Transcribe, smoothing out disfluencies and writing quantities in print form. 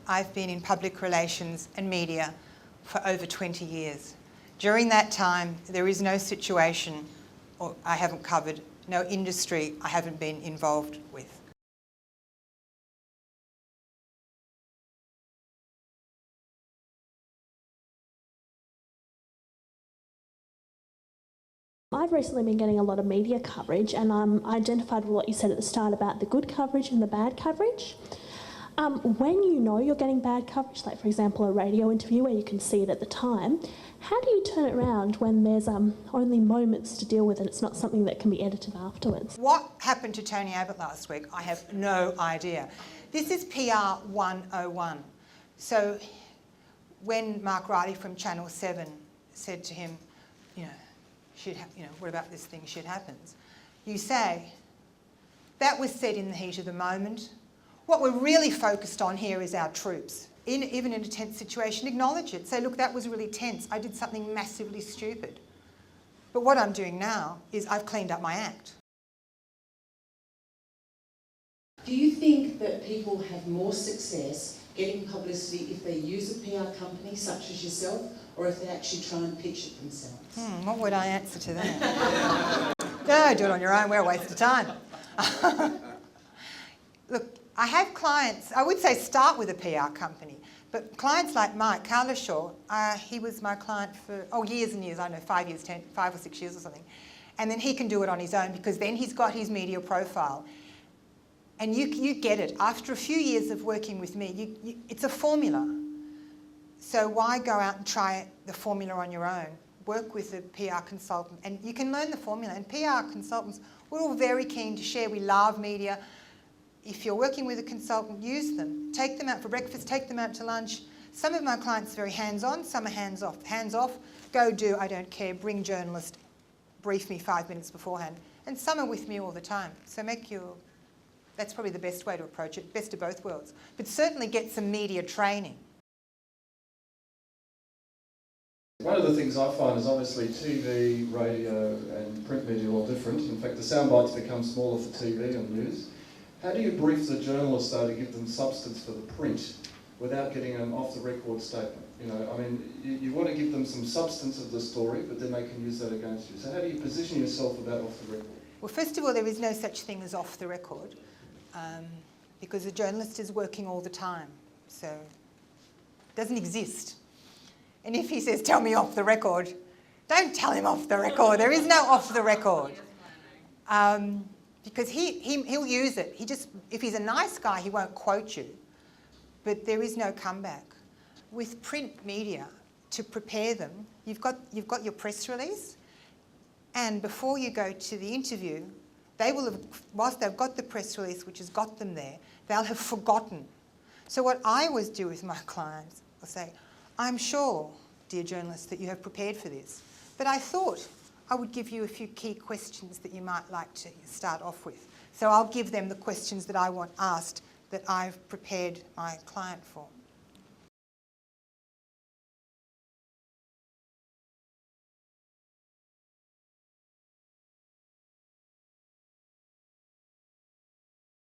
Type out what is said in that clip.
I've been in public relations and media for over 20 years. During that time, there is no situation or I haven't covered, no industry I haven't been involved with. I've recently been getting a lot of media coverage, and I identified with what you said at the start about the good coverage and the bad coverage. When you know you're getting bad coverage, like for example a radio interview where you can see it at the time, how do you turn it around when there's only moments to deal with and it's not something that can be edited afterwards? What happened to Tony Abbott last week? I have no idea. This is PR 101. So when Mark Riley from Channel 7 said to him, what about this thing, shit happens? You say, that was said in the heat of the moment. What we're really focused on here is our troops. Even in a tense situation, acknowledge it. Say, look, that was really tense. I did something massively stupid. But what I'm doing now is I've cleaned up my act. Do you think that people have more success getting publicity if they use a PR company such as yourself, or if they actually try and pitch it themselves? What would I answer to that? No, do it on your own. We're a waste of time. Look, I have clients, I would say start with a PR company, but clients like Mike Carlishaw, he was my client for, years and years, I don't know, 5 years, 5 or 6 years or something. And then he can do it on his own because then he's got his media profile. And you get it. After a few years of working with me, it's a formula. So why go out and try the formula on your own? Work with a PR consultant and you can learn the formula. And PR consultants, we're all very keen to share. We love media. If you're working with a consultant, use them. Take them out for breakfast, take them out to lunch. Some of my clients are very hands-on, some are hands-off. Hands-off, go do, I don't care, bring journalist, brief me 5 minutes beforehand. And some are with me all the time. So that's probably the best way to approach it, best of both worlds. But certainly get some media training. One of the things I find is obviously TV, radio and print media are all different. In fact, the sound bites become smaller for TV and news. How do you brief the journalists though to give them substance for the print without getting an off-the-record statement? You want to give them some substance of the story, but then they can use that against you. So how do you position yourself about off-the-record? Well, first of all, there is no such thing as off-the-record because a journalist is working all the time. So it doesn't exist. And if he says, tell me off the record, don't tell him off the record. There is no off the record. Because he'll use it. If he's a nice guy, he won't quote you. But there is no comeback. With print media, to prepare them, you've got your press release, and before you go to the interview, they will have, whilst they've got the press release, which has got them there, they'll have forgotten. So what I always do with my clients, I'll say, I'm sure, dear journalist, that you have prepared for this, but I thought I would give you a few key questions that you might like to start off with. So I'll give them the questions that I want asked that I've prepared my client for.